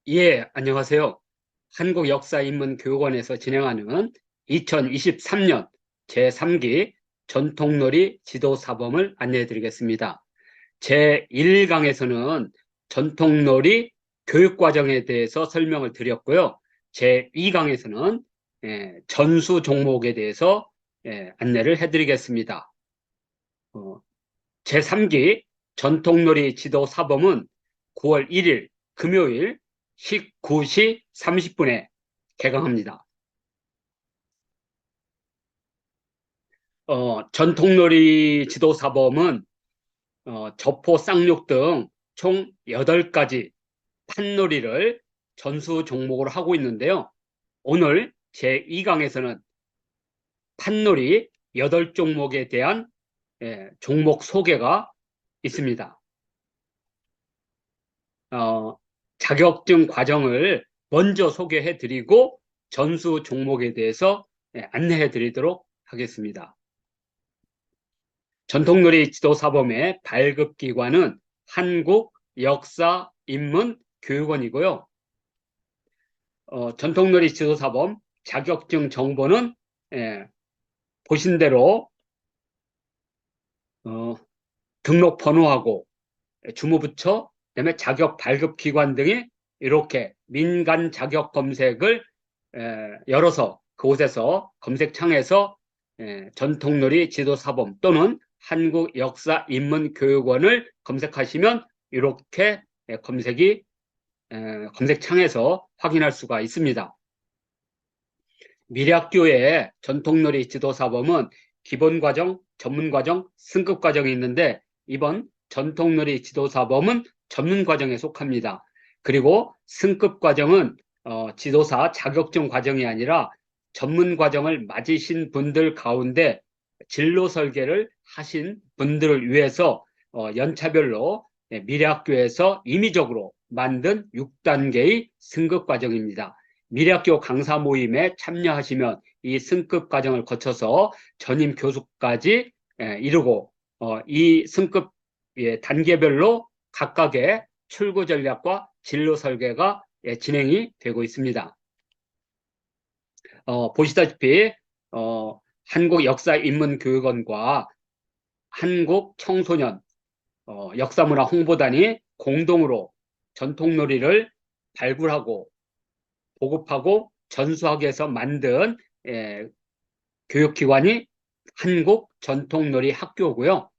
예, 안녕하세요. 한국역사인문교육원에서 진행하는 2023년 제3기 전통놀이 지도사범을 안내해 드리겠습니다. 제1강에서는 전통놀이 교육과정에 대해서 설명을 드렸고요. 제2강에서는 전수 종목에 대해서 안내를 해 드리겠습니다. 제3기 전통놀이 지도사범은 9월 1일 금요일 19시 30분에 개강합니다. 전통놀이 지도사범은 저포, 쌍욕 등 총 8가지 판놀이를 전수 종목으로 하고 있는데요. 오늘 제2강에서는 판놀이 8종목에 대한 종목 소개가 있습니다. 자격증 과정을 먼저 소개해 드리고 전수 종목에 대해서 안내해 드리도록 하겠습니다. 전통놀이 지도사범의 발급기관은 한국역사인문교육원이고요. 전통놀이 지도사범 자격증 정보는 보신 대로 등록 번호하고 주무부처, 그다음에 자격 발급 기관 등이 이렇게 민간 자격 검색을 열어서 그곳에서 검색창에서 전통놀이 지도사범 또는 한국역사인문교육원을 검색하시면 이렇게 검색창에서 확인할 수가 있습니다. 미래학교의 전통놀이 지도사범은 기본과정, 전문과정, 승급과정이 있는데 이번 전통놀이 지도사범은 전문과정에 속합니다. 그리고 승급과정은 지도사 자격증 과정이 아니라 전문과정을 맞으신 분들 가운데 진로 설계를 하신 분들을 위해서 연차별로 미래학교에서 임의적으로 만든 6단계의 승급과정입니다. 미래학교 강사 모임에 참여하시면 이 승급 과정을 거쳐서 전임 교수까지 이르고 이 승급 단계별로 각각의 출구 전략과 진로 설계가 진행이 되고 있습니다. 보시다시피 한국역사인문교육원과 한국청소년 역사문화 홍보단이 공동으로 전통놀이를 발굴하고 보급하고 전수하기 위해서 만든 교육기관이 한국전통놀이 학교고요.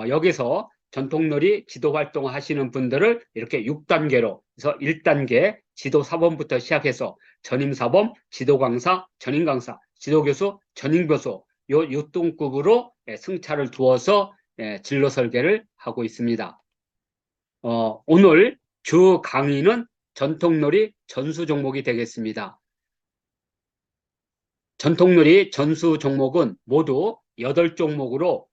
여기서 전통놀이 지도활동을 하시는 분들을 이렇게 6단계로 그래서 1단계 지도사범부터 시작해서 전임사범, 지도강사, 전임강사, 지도교수, 전임교수 요 6등급으로 승차를 두어서 진로 설계를 하고 있습니다. 오늘 주 강의는 전통놀이 전수 종목이 되겠습니다. 전통놀이 전수 종목은 모두 8종목으로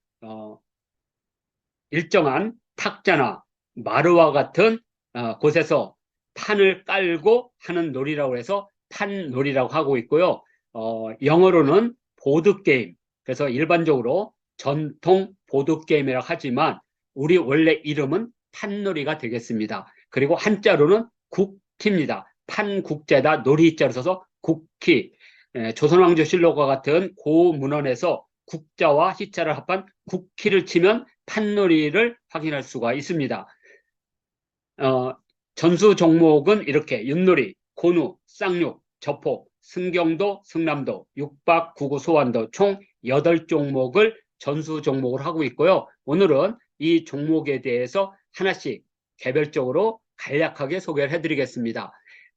일정한 탁자나 마루와 같은 곳에서 판을 깔고 하는 놀이라고 해서 판놀이라고 하고 있고요. 영어로는 보드게임, 그래서 일반적으로 전통 보드게임이라고 하지만 우리 원래 이름은 판놀이가 되겠습니다. 그리고 한자로는 국키입니다. 판국제다 놀이자로 써서 국키. 조선왕조실록과 같은 고문헌에서 국자와 희자를 합한 국키를 치면 판놀이를 확인할 수가 있습니다. 전수 종목은 이렇게 윷놀이, 고누, 쌍육, 저포, 승경도, 승남도, 육박, 구구, 소환도 총 8종목을 전수 종목을 하고 있고요. 오늘은 이 종목에 대해서 하나씩 개별적으로 간략하게 소개를 해드리겠습니다.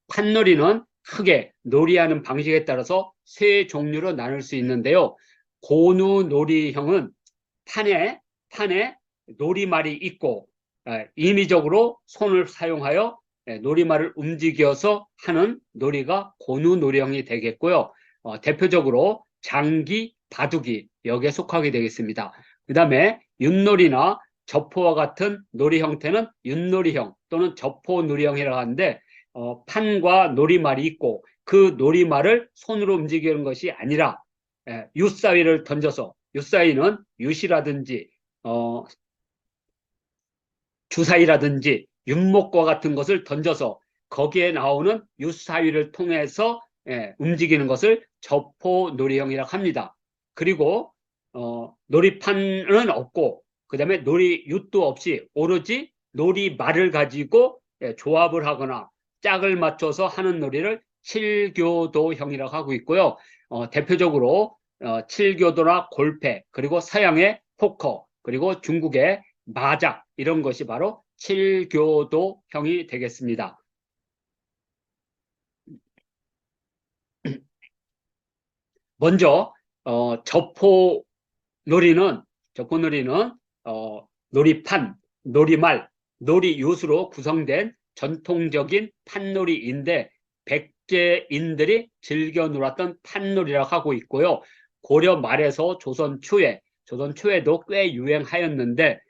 판놀이는 크게 놀이하는 방식에 따라서 세 종류로 나눌 수 있는데요. 고누 놀이형은 판에 놀이말이 있고 임의적으로 손을 사용하여 놀이말을 움직여서 하는 놀이가 고누 놀이형이 되겠고요. 대표적으로 장기, 바둑이 여기에 속하게 되겠습니다. 그 다음에 윷놀이나 저포와 같은 놀이 형태는 윷놀이형 또는 저포 놀이형이라고 하는데 판과 놀이말이 있고 그 놀이말을 손으로 움직이는 것이 아니라 윷사위를 던져서 윷사위는 윷이라든지 주사위라든지 윷목과 같은 것을 던져서 거기에 나오는 유사위를 통해서 움직이는 것을 저포놀이형이라고 합니다. 그리고 놀이판은 없고 그 다음에 놀이윷도 없이 오로지 놀이말을 가지고 조합을 하거나 짝을 맞춰서 하는 놀이를 칠교도형이라고 하고 있고요. 대표적으로 칠교도나 골패, 그리고 서양의 포커, 그리고 중국의 마작, 이런 것이 바로 칠교도형이 되겠습니다. 먼저 저포놀이는 놀이판, 놀이말, 놀이윷으로 구성된 전통적인 판놀이인데 백제인들이 즐겨 놀았던 판놀이라고 하고 있고요. 고려 말에서 조선 초에도 꽤 유행하였는데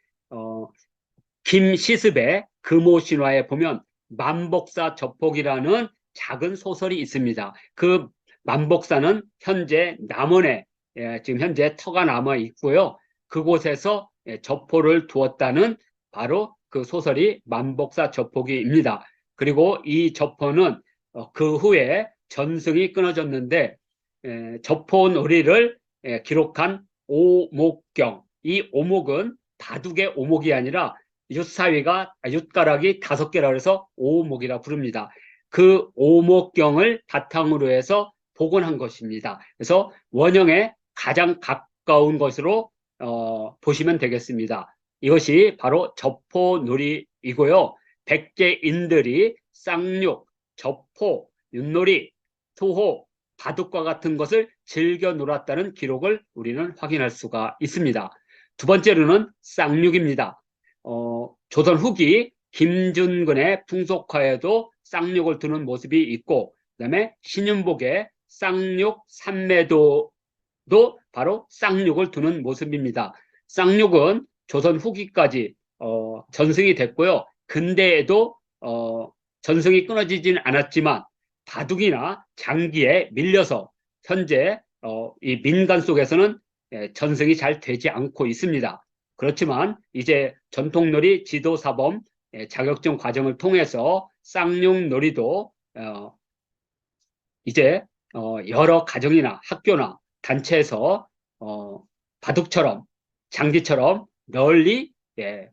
김시습의 금오신화에 보면 만복사 접복이라는 작은 소설이 있습니다. 그 만복사는 현재 남원에 지금 현재 터가 남아 있고요. 그곳에서 접포를 두었다는 바로 그 소설이 만복사 접복이입니다. 그리고 이 접포는 그 후에 전승이 끊어졌는데 접포놀이를 기록한 오목경, 이 오목은 바둑의 오목이 아니라 윷가락이 5개라 해서 오목이라 부릅니다. 그 오목경을 바탕으로 해서 복원한 것입니다. 그래서 원형에 가장 가까운 것으로 보시면 되겠습니다. 이것이 바로 접포놀이이고요. 백제인들이 쌍욕, 접포, 윷놀이, 투호, 바둑과 같은 것을 즐겨 놀았다는 기록을 우리는 확인할 수가 있습니다. 두 번째로는 쌍욕입니다. 조선 후기 김준근의 풍속화에도 쌍욕을 두는 모습이 있고, 그 다음에 신윤복의 쌍욕 삼매도도 바로 쌍욕을 두는 모습입니다. 쌍욕은 조선 후기까지 전승이 됐고요. 근대에도 전승이 끊어지진 않았지만 바둑이나 장기에 밀려서 현재 이 민간 속에서는 전승이 잘 되지 않고 있습니다. 그렇지만 이제 전통놀이 지도사범 자격증 과정을 통해서 쌍용놀이도 이제 여러 가정이나 학교나 단체에서 바둑처럼 장기처럼 널리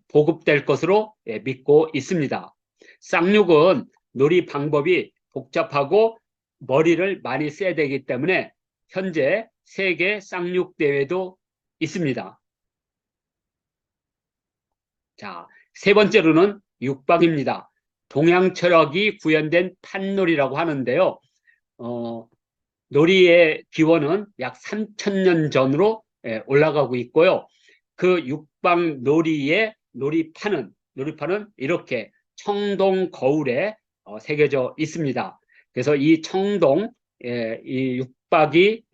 보급될 것으로 믿고 있습니다. 쌍육은 놀이 방법이 복잡하고 머리를 많이 써야 되기 때문에 현재 세계 쌍육 대회도 있습니다. 자, 세 번째로는 육박입니다. 동양 철학이 구현된 판놀이라고 하는데요. 놀이의 기원은 약 3000년 전으로 올라가고 있고요. 그 육박 놀이의 놀이판은 이렇게 청동 거울에 새겨져 있습니다. 그래서 이 청동, 이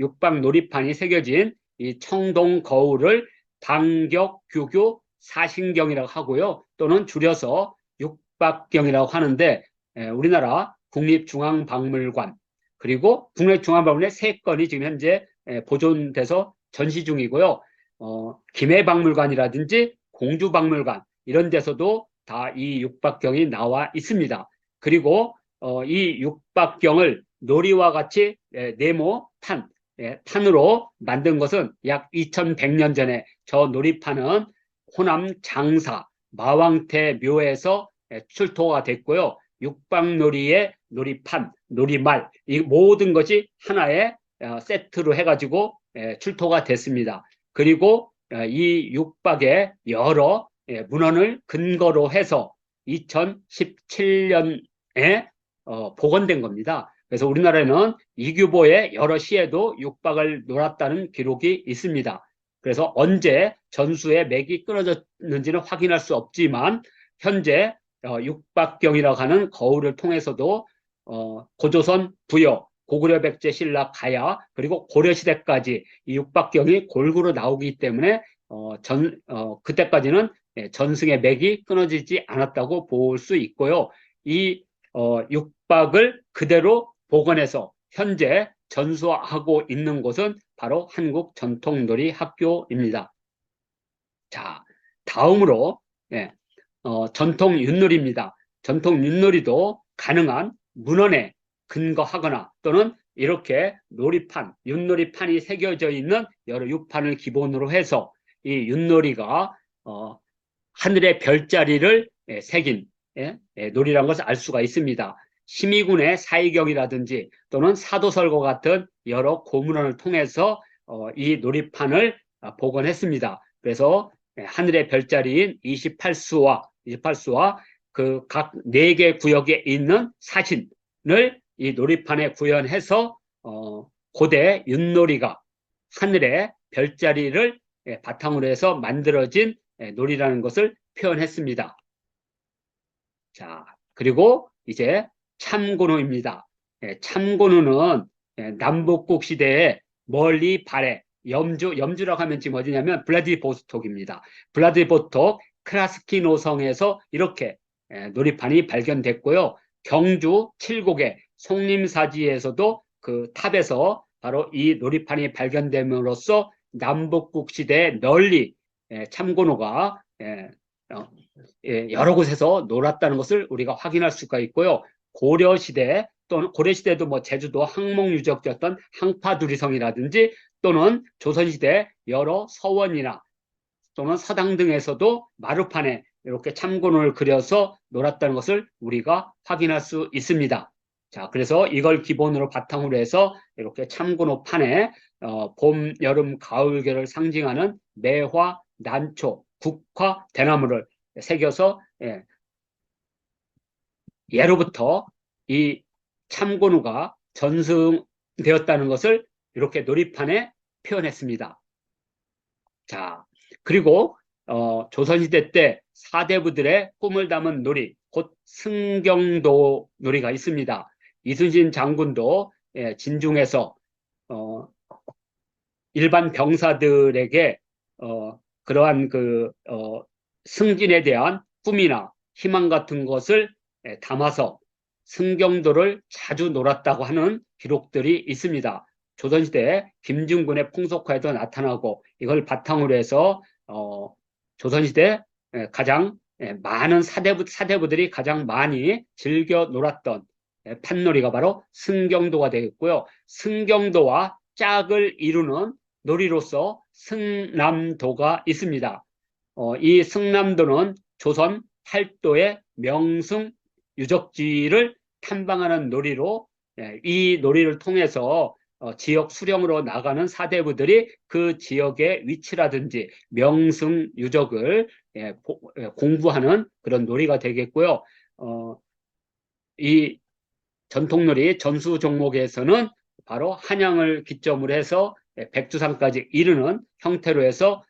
육박 놀이판이 새겨진 이 청동 거울을 방격규교 사신경이라고 하고요. 또는 줄여서 육박경이라고 하는데 우리나라 국립중앙박물관 그리고 국립중앙박물관에 3건이 지금 현재 보존돼서 전시 중이고요. 김해박물관이라든지 공주박물관 이런 데서도 다 이 육박경이 나와 있습니다. 그리고 이 육박경을 놀이와 같이 네모 판으로 만든 것은 약 2100년 전에 저 놀이판은 호남 장사 마왕태 묘에서 출토가 됐고요. 육박놀이의 놀이판, 놀이말 이 모든 것이 하나의 세트로 해가지고 출토가 됐습니다. 그리고 이 육박의 여러 문헌을 근거로 해서 2017년에 복원된 겁니다. 그래서 우리나라에는 이규보의 여러 시에도 육박을 놀았다는 기록이 있습니다. 그래서 언제 전수의 맥이 끊어졌는지는 확인할 수 없지만 현재 육박경이라고 하는 거울을 통해서도 고조선 부여, 고구려 백제 신라 가야 그리고 고려시대까지 이 육박경이 골고루 나오기 때문에 그때까지는 전승의 맥이 끊어지지 않았다고 볼 수 있고요. 이 육박을 그대로 복원해서 현재 전수하고 있는 곳은 바로 한국전통놀이 학교입니다. 자, 다음으로 전통 윷놀이입니다. 전통 윷놀이도 가능한 문헌에 근거하거나 또는 이렇게 놀이판, 윷놀이판이 새겨져 있는 여러 육판을 기본으로 해서 이 윷놀이가 하늘의 별자리를 새긴 놀이라는 것을 알 수가 있습니다. 심의군의 사의경이라든지 또는 사도설과 같은 여러 고문원을 통해서 이 놀이판을 복원했습니다. 그래서 하늘의 별자리인 28수와 그 각 4개 구역에 있는 사진을 이 놀이판에 구현해서 고대 윷놀이가 하늘의 별자리를 바탕으로 해서 만들어진 놀이라는 것을 표현했습니다. 자, 그리고 이제 참고노입니다. 참고노는 남북국 시대에 멀리 발해 염주라고 하면 지금 어디냐면 블라디보스톡입니다. 블라디보스톡 크라스키 노성에서 이렇게 놀이판이 발견됐고요. 경주 칠곡의 송림사지에서도 그 탑에서 바로 이 놀이판이 발견됨으로써 남북국 시대에 널리 참고노가 여러 곳에서 놀았다는 것을 우리가 확인할 수가 있고요. 고려시대 또는 고려시대도 뭐 제주도 항목유적지였던 항파두리성이라든지 또는 조선시대 여러 서원이나 또는 서당 등에서도 마루판에 이렇게 참고노를 그려서 놀았다는 것을 우리가 확인할 수 있습니다. 자, 그래서 이걸 기본으로 바탕으로 해서 이렇게 참고노판에 봄, 여름, 가을계를 상징하는 매화, 난초, 국화, 대나무를 새겨서 예로부터 이 참고노가 전승되었다는 것을 이렇게 놀이판에 표현했습니다. 자, 그리고 조선시대 때 사대부들의 꿈을 담은 놀이, 곧 승경도 놀이가 있습니다. 이순신 장군도 진중에서 일반 병사들에게 그러한 승진에 대한 꿈이나 희망 같은 것을 담아서 승경도를 자주 놀았다고 하는 기록들이 있습니다. 조선시대 김중군의 풍속화에도 나타나고 이걸 바탕으로 해서 조선시대 가장 많은 사대부들이 가장 많이 즐겨 놀았던 판놀이가 바로 승경도가 되겠고요. 승경도와 짝을 이루는 놀이로서 승남도가 있습니다. 이 승남도는 조선 팔도의 명승 유적지를 탐방하는 놀이로 이 놀이를 통해서 지역 수령으로 나가는 사대부들이 그 지역의 위치라든지 명승 유적을 공부하는 그런 놀이가 되겠고요. 이 전통놀이 전수 종목에서는 바로 한양을 기점으로 해서 백두산까지 이르는 형태로 해서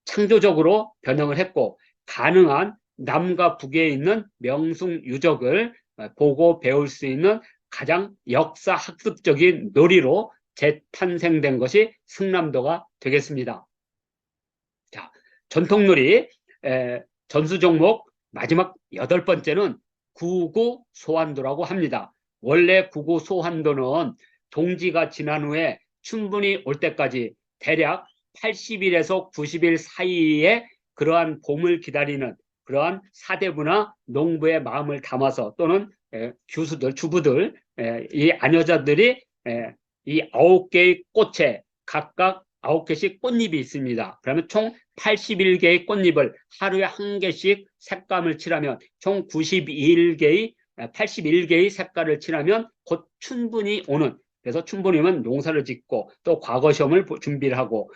창조적으로 변형을 했고 가능한 남과 북에 있는 명승 유적을 보고 배울 수 있는 가장 역사학습적인 놀이로 재탄생된 것이 승남도가 되겠습니다. 자, 전통놀이 전수 종목 마지막 8번째는 구구소환도라고 합니다. 원래 구구소환도는 동지가 지난 후에 춘분이 올 때까지 대략 80일에서 90일 사이에 그러한 봄을 기다리는 그러한 사대부나 농부의 마음을 담아서 또는 교수들, 주부들, 이 아녀자들이 이 9개의 꽃에 각각 9개씩 꽃잎이 있습니다. 그러면 총 81개의 꽃잎을 하루에 1개씩 색감을 칠하면 총 81개의 색깔을 칠하면 곧 춘분이 오는, 그래서 춘분이면 농사를 짓고 또 과거시험을 준비를 하고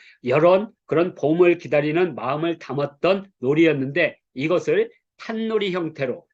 그런 봄을 기다리는 마음을 담았던 놀이였는데 이것을 판놀이 형태로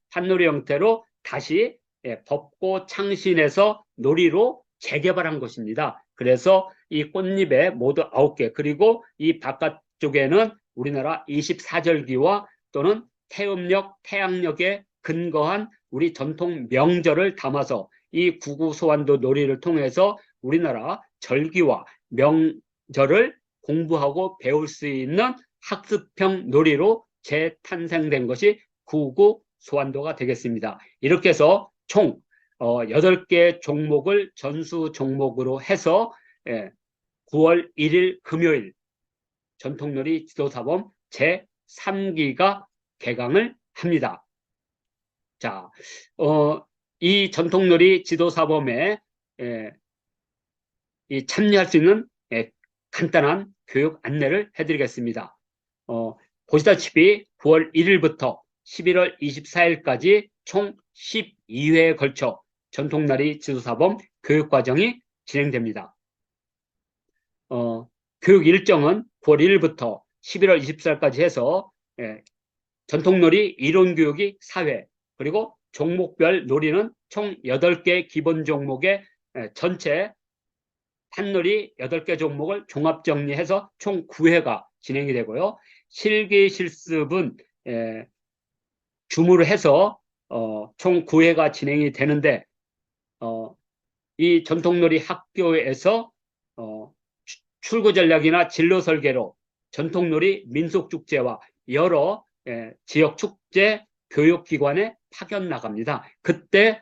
다시 법고 창신해서 놀이로 재개발한 것입니다. 그래서 이 꽃잎에 모두 9개, 그리고 이 바깥쪽에는 우리나라 24절기와 또는 태음력, 태양력에 근거한 우리 전통 명절을 담아서 이 구구소환도 놀이를 통해서 우리나라 절기와 명절을 공부하고 배울 수 있는 학습형 놀이로 재탄생된 것이 구구소환도가 되겠습니다. 이렇게 해서 총 8개 종목을 전수 종목으로 해서 9월 1일 금요일 전통놀이 지도사범 제3기가 개강을 합니다. 자, 이 전통놀이 지도사범에 이 참여할 수 있는 간단한 교육 안내를 해드리겠습니다. 보시다시피 9월 1일부터 11월 24일까지 총 12회에 걸쳐 전통놀이 지도사범 교육과정이 진행됩니다. 교육 일정은 9월 1일부터 11월 24일까지 해서 전통놀이 이론교육이 4회, 그리고 종목별 놀이는 총 8개 기본 종목의 전체 판놀이 8개 종목을 종합 정리해서 총 9회가 진행이 되고요. 실기 실습은 줌으로 해서 총 9회가 진행이 되는데 이 전통놀이 학교에서 출구 전략이나 진로 설계로 전통놀이 민속축제와 여러 지역 축제 교육기관에 파견 나갑니다. 그때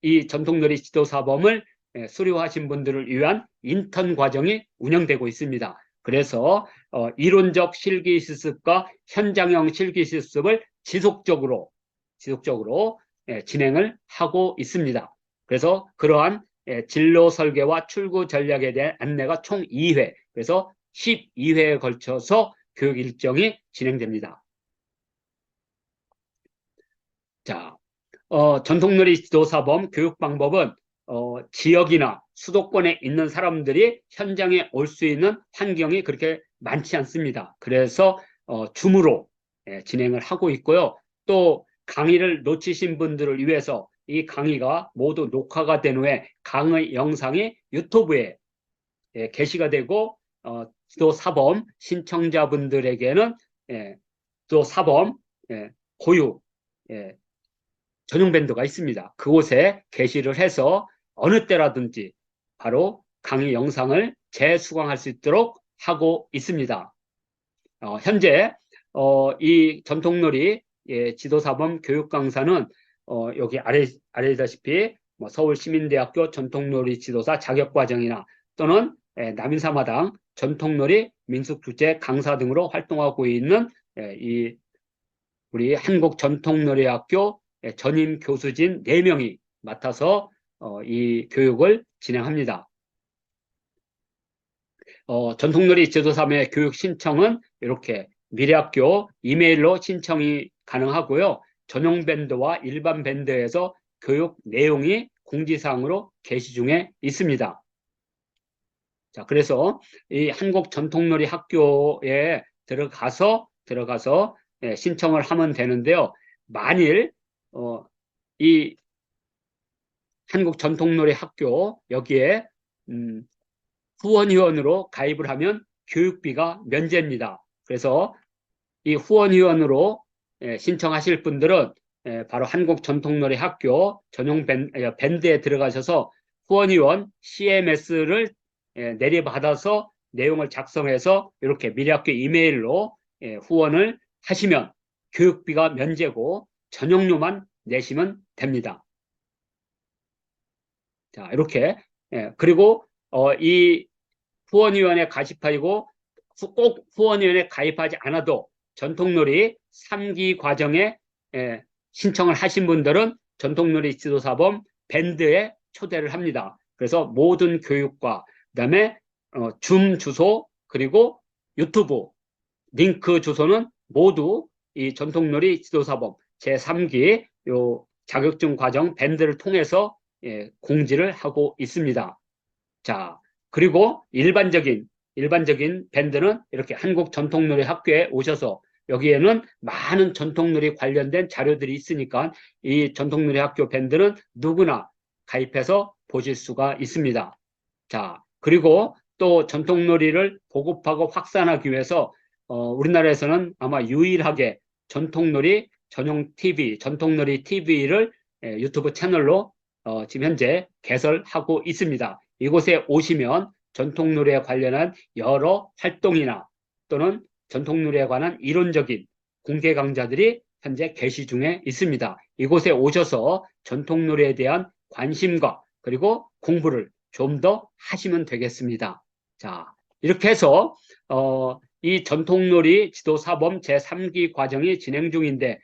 이 전통놀이 지도사범을 수료하신 분들을 위한 인턴 과정이 운영되고 있습니다. 그래서 이론적 실기 실습과 현장형 실기 실습을 지속적으로 진행을 하고 있습니다. 그래서 그러한 진로 설계와 출구 전략에 대한 안내가 총 2회, 그래서 12회에 걸쳐서 교육 일정이 진행됩니다. 자, 전통놀이 지도사범 교육 방법은 지역이나 수도권에 있는 사람들이 현장에 올 수 있는 환경이 그렇게 많지 않습니다. 그래서 줌으로 진행을 하고 있고요. 또 강의를 놓치신 분들을 위해서 이 강의가 모두 녹화가 된 후에 강의 영상이 유튜브에 게시가 되고 지도사범 신청자분들에게는 지도사범 고유 전용 밴드가 있습니다. 그곳에 게시를 해서 어느 때라든지 바로 강의 영상을 재수강할 수 있도록 하고 있습니다. 현재 이 전통놀이 지도사범 교육 강사는 여기 아래다시피 서울시민대학교 전통놀이 지도사 자격과정이나 또는 남인사마당 전통놀이 민속축제 강사 등으로 활동하고 있는 우리 한국전통놀이학교 전임 교수진 4명이 맡아서 이 교육을 진행합니다. 전통놀이 지도사범의 교육 신청은 이렇게 미래학교 이메일로 신청이 가능하고요. 전용 밴드와 일반 밴드에서 교육 내용이 공지사항으로 게시 중에 있습니다. 자, 그래서 이 한국전통놀이 학교에 들어가서 신청을 하면 되는데요. 만일 이 한국전통놀이 학교 여기에 후원위원으로 가입을 하면 교육비가 면제입니다. 그래서 이 후원위원으로 신청하실 분들은 바로 한국전통놀이 학교 전용 밴드에 들어가셔서 후원위원 CMS를 내려받아서 내용을 작성해서 이렇게 미래학교 이메일로 후원을 하시면 교육비가 면제고 전용료만 내시면 됩니다. 자, 이렇게 그리고 이 후원위원회 가입하고 꼭 후원위원회 가입하지 않아도 전통놀이 3기 과정에 신청을 하신 분들은 전통놀이 지도사범 밴드에 초대를 합니다. 그래서 모든 교육과 그다음에 줌 주소 그리고 유튜브 링크 주소는 모두 이 전통놀이 지도사범 제3기 요 자격증 과정 밴드를 통해서 공지를 하고 있습니다. 자, 그리고 일반적인 밴드는 이렇게 한국전통놀이 학교에 오셔서 여기에는 많은 전통놀이 관련된 자료들이 있으니까 이 전통놀이 학교 밴드는 누구나 가입해서 보실 수가 있습니다. 자, 그리고 또 전통놀이를 보급하고 확산하기 위해서 우리나라에서는 아마 유일하게 전통놀이 전용 TV, 전통놀이 TV를 유튜브 채널로 지금 현재 개설하고 있습니다. 이곳에 오시면 전통놀이에 관련한 여러 활동이나 또는 전통놀이에 관한 이론적인 공개 강좌들이 현재 개시 중에 있습니다. 이곳에 오셔서 전통놀이에 대한 관심과 그리고 공부를 좀 더 하시면 되겠습니다. 자, 이렇게 해서 이 전통놀이 지도사범 제3기 과정이 진행 중인데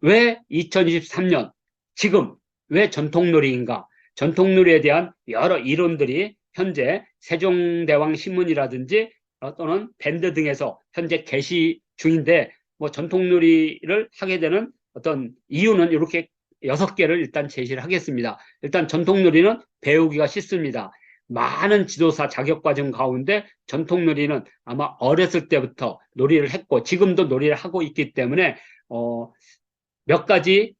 왜 2023년 지금 왜 전통놀이인가? 전통놀이에 대한 여러 이론들이 현재 세종대왕신문이라든지 또는 밴드 등에서 현재 게시 중인데, 뭐 전통놀이를 하게 되는 어떤 이유는 이렇게 6개를 일단 제시를 하겠습니다. 일단 전통놀이는 배우기가 쉽습니다. 많은 지도사 자격과정 가운데 전통놀이는 아마 어렸을 때부터 놀이를 했고 지금도 놀이를 하고 있기 때문에 몇 가지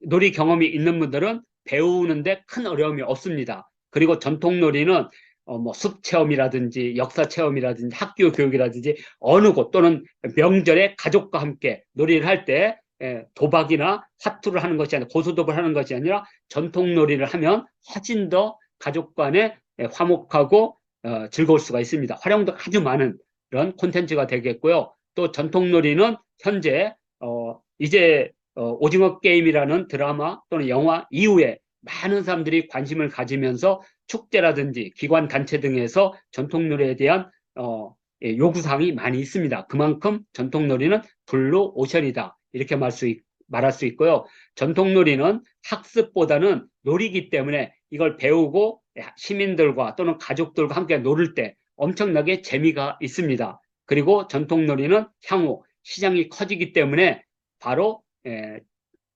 놀이 경험이 있는 분들은 배우는데 큰 어려움이 없습니다. 그리고 전통놀이는 뭐 숲 체험이라든지 역사 체험이라든지 학교 교육이라든지 어느 곳 또는 명절에 가족과 함께 놀이를 할 때 도박이나 화투를 하는 것이 아니라 고소도박을 하는 것이 아니라 전통놀이를 하면 훨씬 더 가족 간에 화목하고 즐거울 수가 있습니다. 활용도가 아주 많은 그런 콘텐츠가 되겠고요. 또 전통놀이는 현재 이제 오징어 게임이라는 드라마 또는 영화 이후에 많은 사람들이 관심을 가지면서 축제라든지 기관 단체 등에서 전통놀이에 대한 요구사항이 많이 있습니다. 그만큼 전통놀이는 블루 오션이다 이렇게 말할 수 있고요. 전통놀이는 학습보다는 놀이기 때문에 이걸 배우고 시민들과 또는 가족들과 함께 놀을 때 엄청나게 재미가 있습니다. 그리고 전통놀이는 향후 시장이 커지기 때문에 바로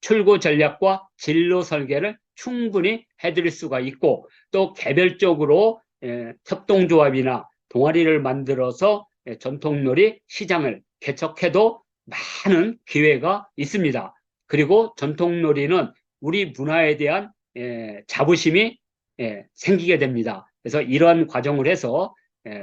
출고 전략과 진로 설계를 충분히 해드릴 수가 있고 또 개별적으로 협동조합이나 동아리를 만들어서 전통놀이 시장을 개척해도 많은 기회가 있습니다. 그리고 전통놀이는 우리 문화에 대한 자부심이 생기게 됩니다. 그래서 이러한 과정을 해서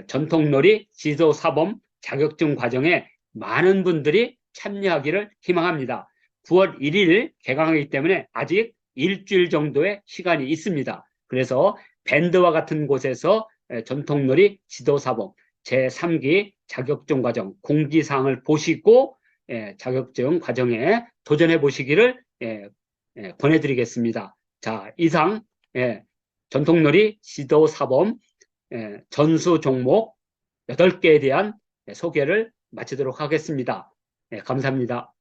전통놀이 지도사범 자격증 과정에 많은 분들이 참여하기를 희망합니다. 9월 1일 개강하기 때문에 아직 일주일 정도의 시간이 있습니다. 그래서 밴드와 같은 곳에서 전통놀이 지도사범 제3기 자격증 과정 공지사항을 보시고 자격증 과정에 도전해 보시기를 권해드리겠습니다. 자, 이상 전통놀이 지도사범 전수 종목 8개에 대한 소개를 마치도록 하겠습니다. 감사합니다.